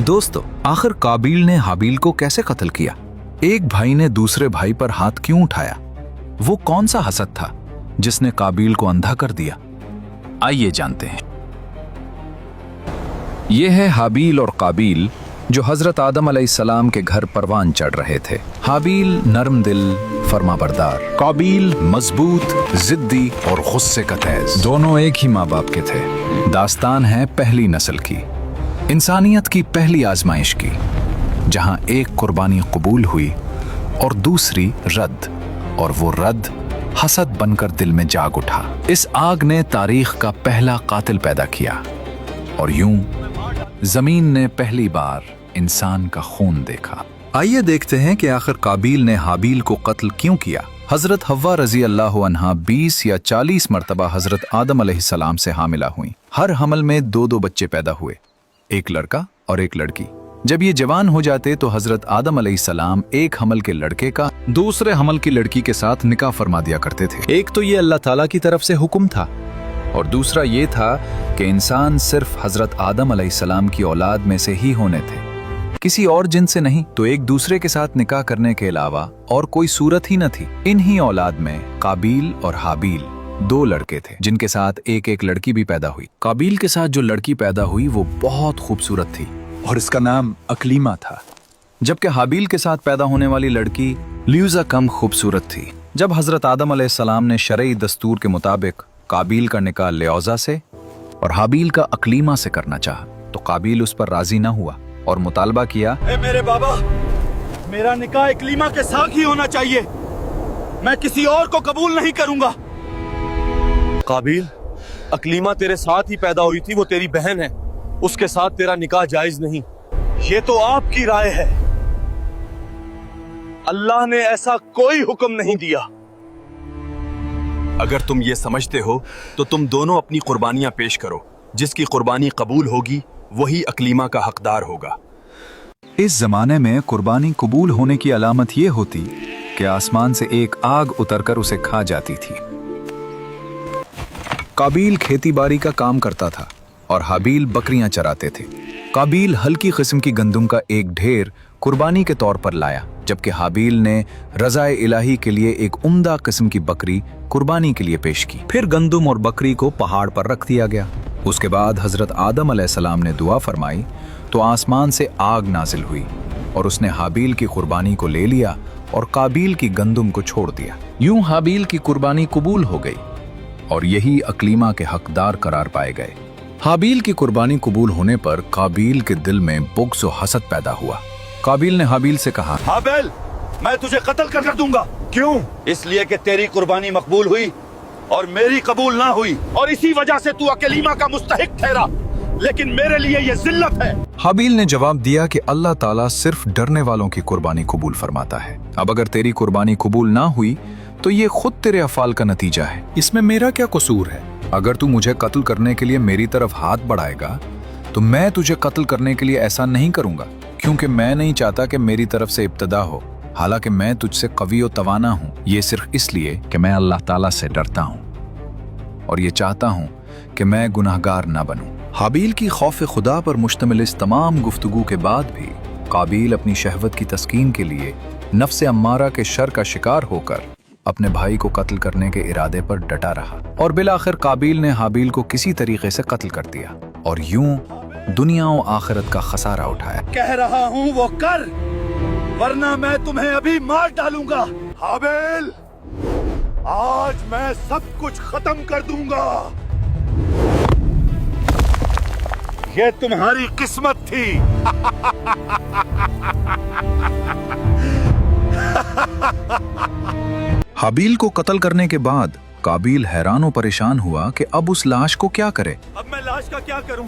दोस्तों, आखिर काबिल ने हाबिल को कैसे कत्ल किया? एक भाई ने दूसरे भाई पर हाथ क्यों उठाया? वो कौन सा हसद था जिसने काबिल को अंधा कर दिया? आइए जानते हैं। यह है हाबिल और काबिल जो हजरत आदम अलैहिस्सलाम के घर परवान चढ़ रहे थे। हाबिल नरम दिल, फरमाबरदार, काबिल मजबूत, जिद्दी और गुस्से का तेज। दोनों एक ही माँ बाप के थे। दास्तान है पहली नस्ल की, इंसानियत की पहली आजमाइश की, जहां एक कुर्बानी कबूल हुई और दूसरी रद्द, और वो रद्द हसद बनकर दिल में जाग उठा। इस आग ने तारीख का पहला कातिल पैदा किया और यूं जमीन ने पहली बार इंसान का खून देखा। आइए देखते हैं कि आखिर काबिल ने हाबिल को कत्ल क्यों किया। हजरत हव्वा रजी अल्लाह अन्हा 20 या 40 मरतबा हजरत आदम अलैहिस्सलाम से हामिला हुई। हर हमल में 2-2 बच्चे पैदा हुए, एक लड़का और एक लड़की। जब ये जवान हो जाते तो हजरत आदम अलैहिस्सलाम एक हमल के लड़के का दूसरे हमल की लड़की के साथ निकाह फरमा दिया करते थे। एक तो ये अल्लाह ताला की तरफ से हुक्म था और दूसरा ये था कि इंसान सिर्फ हजरत आदम अलैहिस्सलाम की औलाद में से ही होने थे, किसी और जिन से नहीं। तो एक दूसरे के साथ निकाह करने के अलावा और कोई सूरत ही न थी। इन्हीं औलाद में काबिल और हाबिल 2 लड़के थे, जिनके साथ एक एक लड़की भी पैदा हुई। काबिल के साथ जो लड़की पैदा हुई वो बहुत खूबसूरत थी और इसका नाम अकलीमा था, जबकि हाबिल के साथ पैदा होने वाली लड़की ल्यूजा कम खूबसूरत थी। जब हजरत आदम अलैहिस्सलाम ने शरई दस्तूर के मुताबिक काबिल का निकाह ल्यूजा से और हाबिल का अकलीमा से करना चाहा, तो काबिल उस पर राजी न हुआ और मुतालबा किया, मेरे बाबा, मेरा निकाह अकलीमा के साथ ही होना चाहिए, मैं किसी और को कबूल नहीं करूंगा। काबिल, अकलीमा तेरे साथ ही पैदा हुई थी, वो तेरी बहन है, उसके साथ तेरा निकाह जायज नहीं। ये तो आपकी राय है, अल्लाह ने ऐसा कोई हुक्म नहीं दिया। अगर तुम ये समझते हो तो तुम दोनों अपनी कुर्बानियां पेश करो, जिसकी कुर्बानी कबूल होगी वही अकलीमा का हकदार होगा। इस जमाने में कुर्बानी कबूल होने की अलामत ये होती कि आसमान से एक आग उतरकर उसे खा जाती थी। काबिल खेती बाड़ी का काम करता था और हाबिल बकरियां चराते थे। काबिल हल्की किस्म की गंदुम का एक ढेर कुर्बानी के तौर पर लाया, जबकि हाबिल ने रज़ाए इलाही के लिए एक उम्दा किस्म की बकरी कुर्बानी के लिए पेश की। फिर गंदुम और बकरी को पहाड़ पर रख दिया गया। उसके बाद हजरत आदम अलैहिस्सलाम ने दुआ फरमाई तो आसमान से आग नाजिल हुई और उसने हाबिल की कुर्बानी को ले लिया और काबिल की गंदुम को छोड़ दिया। यूं हाबिल की कुर्बानी कबूल हो गई और यही अकलीमा के हकदार करार पाए गए। हाबिल की कुर्बानी कबूल होने पर काबिल के दिल में बुग़्ज़ और हसद पैदा हुआ। काबिल ने हाबिल से कहा, हाबिल, मैं तुझे कत्ल कर दूंगा। क्यों? इसलिए कि तेरी कुर्बानी मकबूल हुई और मेरी कबूल ना हुई, और इसी वजह से तू अकलीमा का मुस्तहिक ठहरा, लेकिन मेरे लिए ये जिल्लत है। हाबिल ने जवाब दिया कि अल्लाह ताला सिर्फ डरने वालों की कुर्बानी कबूल फरमाता है। अब अगर तेरी कुर्बानी कबूल ना हुई तो ये खुद तेरे अफ़ाल का नतीजा है, इसमें मेरा क्या कसूर है? अगर तू मुझे कत्ल करने के लिए मेरी तरफ हाथ बढ़ाएगा तो मैं तुझे कत्ल करने के लिए ऐसा नहीं करूंगा, क्योंकि मैं नहीं चाहता कि मेरी तरफ से इब्तदा हो। हालांकि मैं तुझसे कवी और तवाना हूँ, ये सिर्फ इसलिए कि मैं अल्लाह ताला से डरता हूँ और ये चाहता हूँ कि मैं गुनाहगार ना बनूं। हाबिल की खौफ खुदा पर मुश्तमिल इस तमाम गुफ्तगू के बाद भी काबिल अपनी शहवत की तस्कीन के लिए नफ्स अम्मारा के शर का शिकार होकर अपने भाई को कत्ल करने के इरादे पर डटा रहा और बिलाखिर काबिल ने हाबिल को किसी तरीके से कत्ल कर दिया और यूं दुनिया और आखिरत का खसारा उठाया। कह रहा हूँ वो कर, वरना मैं तुम्हें अभी मार डालूंगा। हाबिल, आज मैं सब कुछ खत्म कर दूंगा। ये तुम्हारी किस्मत थी। हाबिल को कत्ल करने के बाद काबिल हैरान और परेशान हुआ कि अब उस लाश को क्या करे। अब मैं लाश का क्या करूं?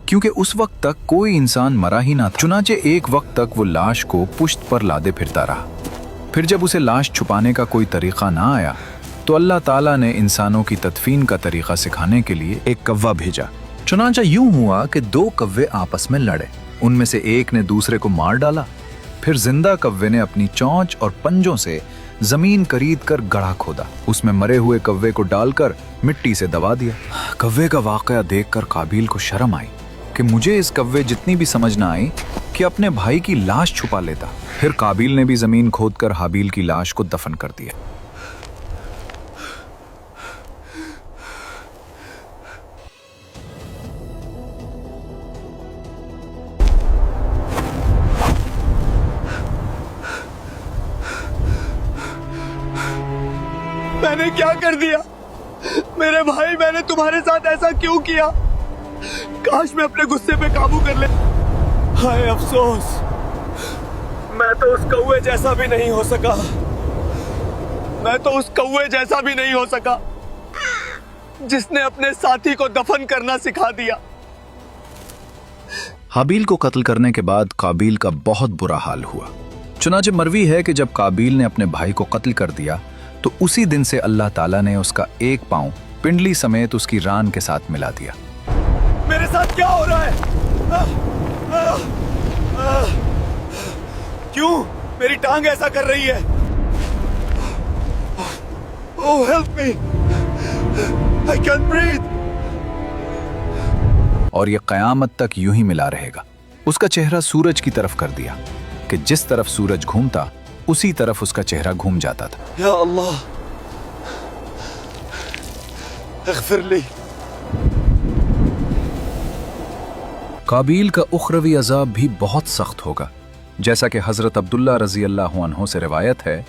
क्योंकि उस वक्त तक कोई इंसान मरा ही ना था। चुनाचे एक वक्त तक वो लाश को पुश्त पर लादे फिरता रहा। फिर जब उसे लाश छुपाने का कोई तरीका ना आया तो अल्लाह ताला ने इंसानों की तदफीन का तरीका सिखाने के लिए एक कव्वा भेजा। चुनाचा यूं हुआ कि 2 कव्वे आपस में लड़े, उनमें से एक ने दूसरे को मार डाला। फिर जिंदा कव्वे ने अपनी चोंच और पंजों से जमीन खरीद कर गड्ढा खोदा, उसमें मरे हुए कव्वे को डालकर मिट्टी से दबा दिया। कव्वे का वाकया देखकर काबिल को शर्म आई कि मुझे इस कव्वे जितनी भी समझ ना आई कि अपने भाई की लाश छुपा लेता। फिर काबिल ने भी जमीन खोदकर हाबिल की लाश को दफन कर दिया। मैंने क्या कर दिया मेरे भाई? मैंने तुम्हारे साथ ऐसा क्यों किया? काश मैं अपने गुस्से पे काबू कर ले। हाय अफसोस, मैं तो उस कौवे जैसा भी नहीं हो सका। मैं तो उस कौवे जैसा भी नहीं हो सका जिसने अपने साथी को दफन करना सिखा दिया। हाबिल को कत्ल करने के बाद काबिल का बहुत बुरा हाल हुआ। चुनांचे मरवी है कि जब काबिल ने अपने भाई को कत्ल कर दिया तो उसी दिन से अल्लाह ताला ने उसका एक पांव पिंडली समेत उसकी रान के साथ मिला दिया। मेरे साथ क्या हो रहा है? क्यों मेरी टांग ऐसा कर रही है? Oh, help me! I can't breathe! और ये कयामत तक यूं ही मिला रहेगा। उसका चेहरा सूरज की तरफ कर दिया कि जिस तरफ सूरज घूमता उसी तरफ उसका चेहरा घूम जाता था। या अल्लाह, अग़फ़िर ली। काबिल का उखरवी अज़ाब भी बहुत सख्त होगा। जैसा कि हज़रत अब्दुल्ला रज़ी अल्लाह अन्हु से रिवायत है,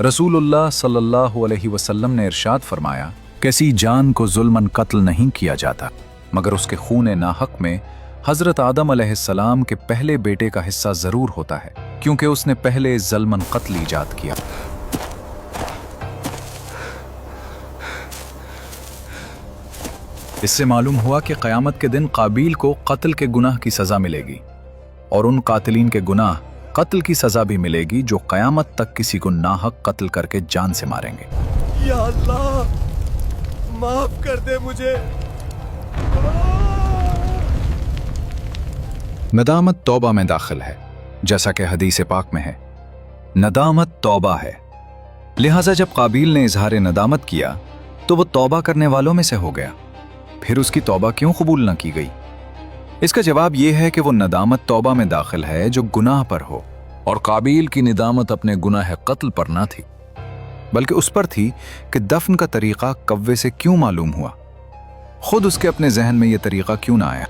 रसूलुल्लाह सल्लल्लाहु अलैहि वसल्लम ने इरशाद फरमाया, किसी जान को जुल्मन कत्ल नहीं किया जाता मगर उसके खून नाहक में हज़रत आदम अलैहिस्सलाम के पहले बेटे का हिस्सा ज़रूर होता है, क्योंकि उसने पहले ज़ल्मन कत्ल ईजाद किया। इससे मालूम हुआ कि क़यामत के दिन काबिल को कत्ल के गुनाह की सज़ा मिलेगी और उन कातिलीन के गुनाह कत्ल की सज़ा भी मिलेगी जो क़यामत तक किसी को नाहक कत्ल करके जान से मारेंगे। या अल्लाह, माफ कर दे मुझे। नदामत तौबा में दाखिल है, जैसा कि हदीस पाक में है, नदामत तौबा है। लिहाजा जब काबिल ने इजहार नदामत किया तो वो तौबा करने वालों में से हो गया। फिर उसकी तौबा क्यों कबूल न की गई? इसका जवाब यह है कि वो नदामत तौबा में दाखिल है जो गुनाह पर हो, और काबिल की नदामत अपने गुनाह कत्ल पर ना थी, बल्कि उस पर थी कि दफन का तरीका कव्वे से क्यों मालूम हुआ। खुद उसके अपने जहन में यह तरीका क्यों ना आया।